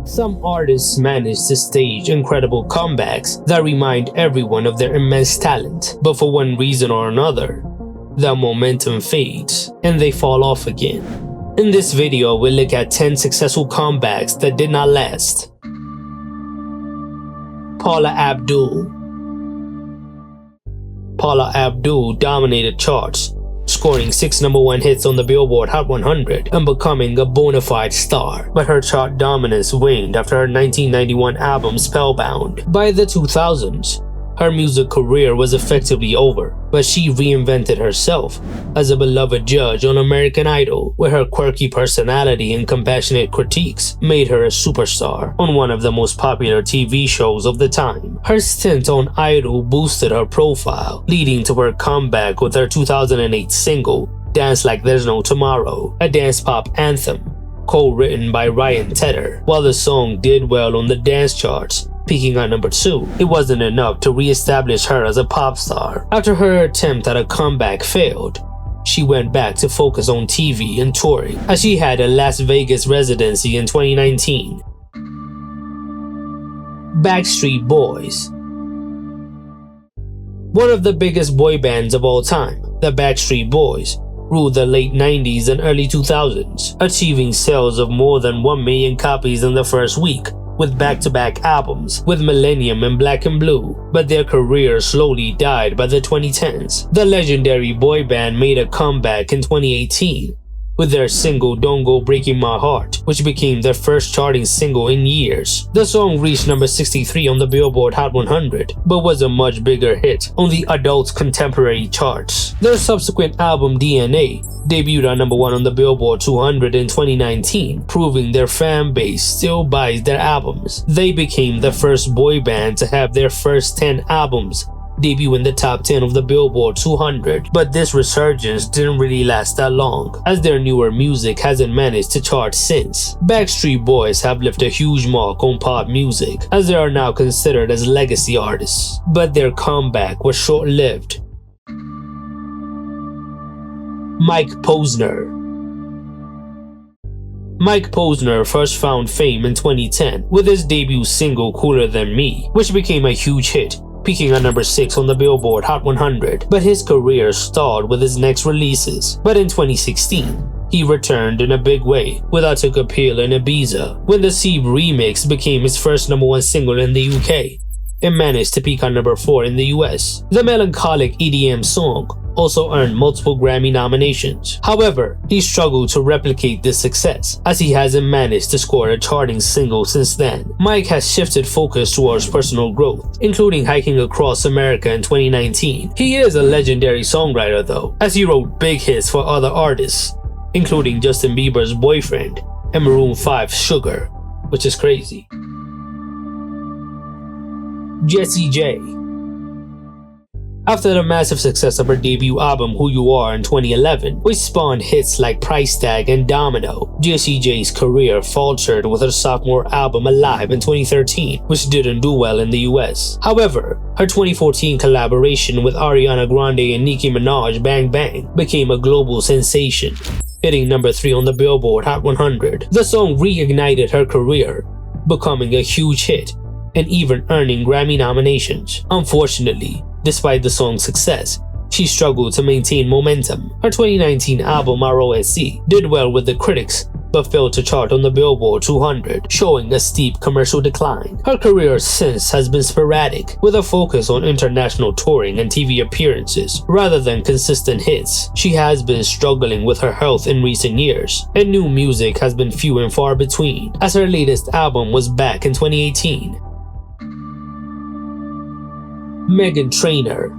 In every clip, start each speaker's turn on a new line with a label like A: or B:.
A: Some artists manage to stage incredible comebacks that remind everyone of their immense talent, but for one reason or another, the momentum fades and they fall off again. In this video, we'll look at 10 successful comebacks that did not last. Paula Abdul. Paula Abdul dominated charts, scoring 6 #1 hits on the Billboard Hot 100 and becoming a bona fide star. But her chart dominance waned after her 1991 album Spellbound. By the 2000s, her music career was effectively over, but she reinvented herself as a beloved judge on American Idol, where her quirky personality and compassionate critiques made her a superstar on one of the most popular TV shows of the time. Her stint on Idol boosted her profile, leading to her comeback with her 2008 single, Dance Like There's No Tomorrow, a dance pop anthem co-written by Ryan Tedder. While the song did well on the dance charts, peaking at number 2, it wasn't enough to re-establish her as a pop star. After her attempt at a comeback failed, she went back to focus on TV and touring, as she had a Las Vegas residency in 2019. Backstreet Boys. One of the biggest boy bands of all time, the Backstreet Boys, ruled the late 90s and early 2000s, achieving sales of more than 1 million copies in the first week, with back-to-back albums with Millennium and Black and Blue, but their career slowly died by the 2010s. The legendary boy band made a comeback in 2018 with their single Don't Go Breaking My Heart, which became their first charting single in years. The song reached number 63 on the Billboard Hot 100, but was a much bigger hit on the adult contemporary charts. Their subsequent album DNA debuted at number 1 on the Billboard 200 in 2019, proving their fan base still buys their albums. They became the first boy band to have their first 10 albums debut in the top 10 of the Billboard 200, but this resurgence didn't really last that long, as their newer music hasn't managed to chart since. Backstreet Boys have left a huge mark on pop music, as they are now considered as legacy artists, but their comeback was short-lived. Mike Posner. Mike Posner first found fame in 2010 with his debut single Cooler Than Me, which became a huge hit, peaking at number 6 on the Billboard Hot 100, but his career stalled with his next releases. But in 2016, he returned in a big way with I Took a Pill in Ibiza, when the Sieb remix became his first #1 single in the UK and managed to peak at number 4 in the US. The melancholic EDM song also earned multiple Grammy nominations. However, he struggled to replicate this success, as he hasn't managed to score a charting single since then. Mike has shifted focus towards personal growth, including hiking across America in 2019. He is a legendary songwriter though, as he wrote big hits for other artists, including Justin Bieber's Boyfriend and Maroon 5's Sugar, which is crazy. Jessie J. After the massive success of her debut album Who You Are in 2011, which spawned hits like Price Tag and Domino, Jessie J's career faltered with her sophomore album Alive in 2013, which didn't do well in the US. However, her 2014 collaboration with Ariana Grande and Nicki Minaj, Bang Bang, became a global sensation, hitting number 3 on the Billboard Hot 100. The song reignited her career, becoming a huge hit and even earning Grammy nominations. Unfortunately, despite the song's success, she struggled to maintain momentum. Her 2019 album ROSC did well with the critics, but failed to chart on the Billboard 200, showing a steep commercial decline. Her career since has been sporadic, with a focus on international touring and TV appearances, rather than consistent hits. She has been struggling with her health in recent years, and new music has been few and far between, as her latest album was back in 2018. Meghan Trainor.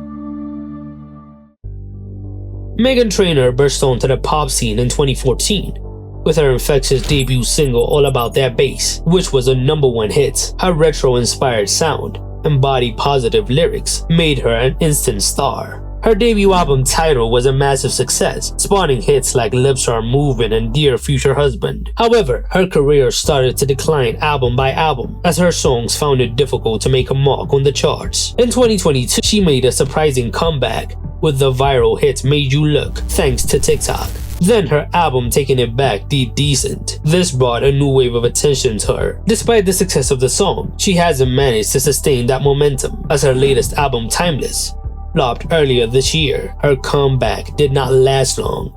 A: Meghan Trainor burst onto the pop scene in 2014 with her infectious debut single All About That Bass, which was a #1 hit. Her retro-inspired sound and body-positive lyrics made her an instant star. Her debut album Tidal was a massive success, spawning hits like Lips Are Moving and Dear Future Husband. However, her career started to decline album by album, as her songs found it difficult to make a mark on the charts. In 2022, she made a surprising comeback with the viral hit Made You Look thanks to TikTok. Then her album Taking It Back did decent. This brought a new wave of attention to her. Despite the success of the song, she hasn't managed to sustain that momentum, as her latest album Timeless flopped earlier this year. Her comeback did not last long.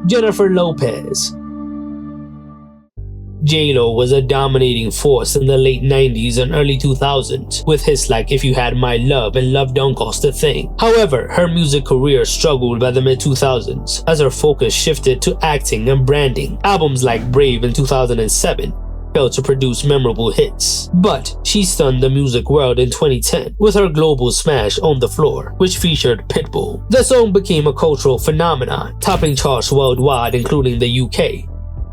A: Jennifer Lopez. J-Lo was a dominating force in the late 90s and early 2000s, with hits like If You Had My Love and Love Don't Cost a Thing. However, her music career struggled by the mid-2000s as her focus shifted to acting and branding. Albums like Brave in 2007 failed to produce memorable hits. But she stunned the music world in 2010 with her global smash On the Floor, which featured Pitbull. The song became a cultural phenomenon, topping charts worldwide including the UK,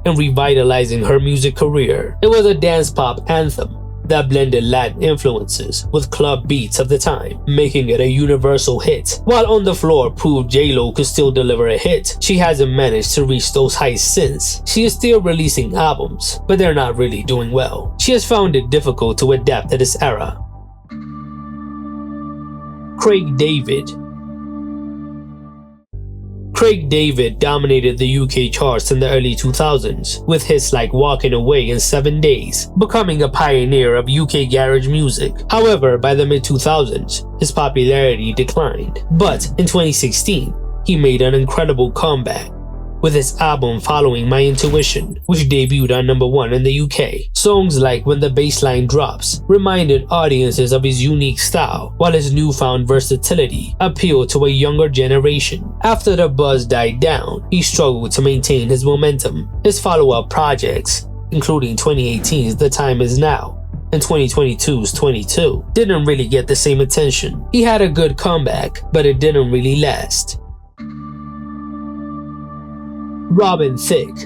A: and revitalizing her music career. It was a dance pop anthem that blended Latin influences with club beats of the time, making it a universal hit. While On the Floor proved J-Lo could still deliver a hit, she hasn't managed to reach those heights since. She is still releasing albums, but they're not really doing well. She has found it difficult to adapt to this era. Craig David. Craig David dominated the UK charts in the early 2000s, with hits like Walking Away and 7 Days, becoming a pioneer of UK garage music. However, by the mid-2000s, his popularity declined. But in 2016, he made an incredible comeback with his album Following My Intuition, which debuted on #1 in the UK. Songs like When the Bassline Drops reminded audiences of his unique style, while his newfound versatility appealed to a younger generation. After the buzz died down, he struggled to maintain his momentum. His follow-up projects, including 2018's The Time Is Now and 2022's 22, didn't really get the same attention. He had a good comeback, but it didn't really last. Robin Thicke.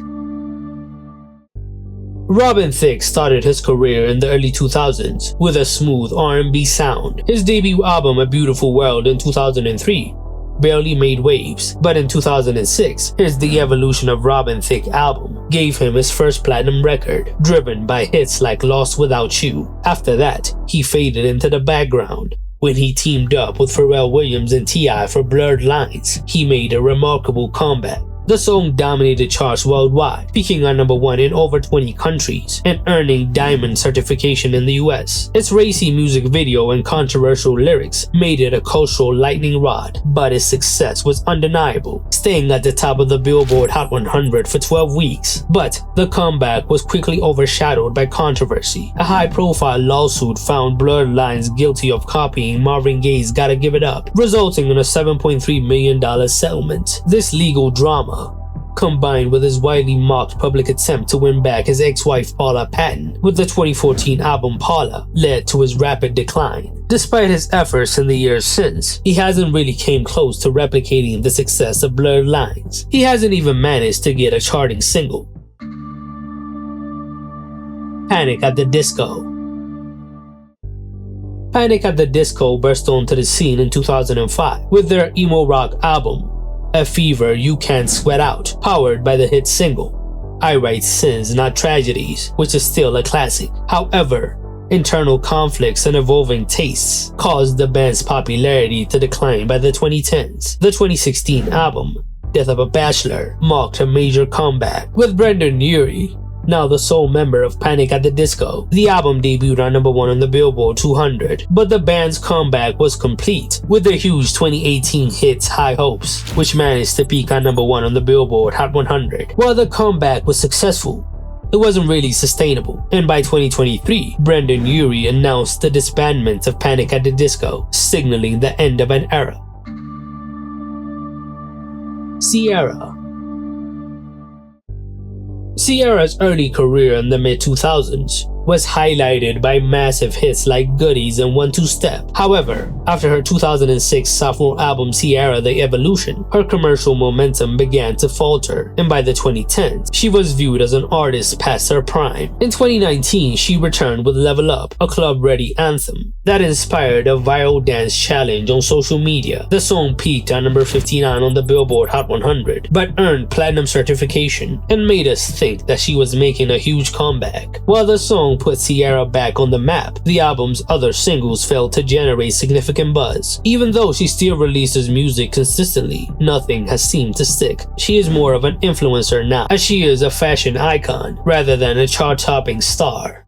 A: Robin Thicke started his career in the early 2000s with a smooth R&B sound. His debut album A Beautiful World in 2003 barely made waves, but in 2006, his The Evolution of Robin Thicke album gave him his first platinum record, driven by hits like Lost Without You. After that, he faded into the background. When he teamed up with Pharrell Williams and T.I. for Blurred Lines, he made a remarkable comeback. The song dominated charts worldwide, peaking on #1 in over 20 countries and earning diamond certification in the US. Its racy music video and controversial lyrics made it a cultural lightning rod, but its success was undeniable, staying at the top of the Billboard Hot 100 for 12 weeks. But the comeback was quickly overshadowed by controversy. A high-profile lawsuit found Blurred Lines guilty of copying Marvin Gaye's Gotta Give It Up, resulting in a $7.3 million settlement. This legal drama, combined with his widely mocked public attempt to win back his ex-wife Paula with the 2014 album Paula, led to his rapid decline. Despite his efforts in the years since, he hasn't really came close to replicating the success of Blurred Lines. He hasn't even managed to get a charting single. Panic at the Disco. Panic at the Disco burst onto the scene in 2005 with their emo rock album A Fever You Can't Sweat Out, powered by the hit single I Write Sins Not Tragedies, which is still a classic. However, internal conflicts and evolving tastes caused the band's popularity to decline by the 2010s. The 2016 album Death of a Bachelor marked a major comeback, with Brendan Urie now the sole member of Panic at the Disco. The album debuted on #1 on the Billboard 200, but the band's comeback was complete with the huge 2018 hit High Hopes, which managed to peak on #1 on the Billboard Hot 100. While the comeback was successful, it wasn't really sustainable, and by 2023, Brendan Urie announced the disbandment of Panic at the Disco, signaling the end of an era. Ciara. Ciara's early career in the mid-2000s was highlighted by massive hits like Goodies and One Two Step. However, after her 2006 sophomore album Ciara The Evolution, her commercial momentum began to falter, and by the 2010s, she was viewed as an artist past her prime. In 2019, she returned with Level Up, a club-ready anthem, that inspired a viral dance challenge on social media. The song peaked at number 59 on the Billboard Hot 100, but earned platinum certification and made us think that she was making a huge comeback. While the song put Ciara back on the map, the album's other singles failed to generate significant buzz. Even though she still releases music consistently, nothing has seemed to stick. She is more of an influencer now, as she is a fashion icon rather than a chart-topping star.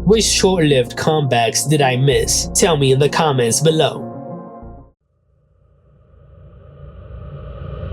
A: Which short-lived comebacks did I miss? Tell me in the comments below.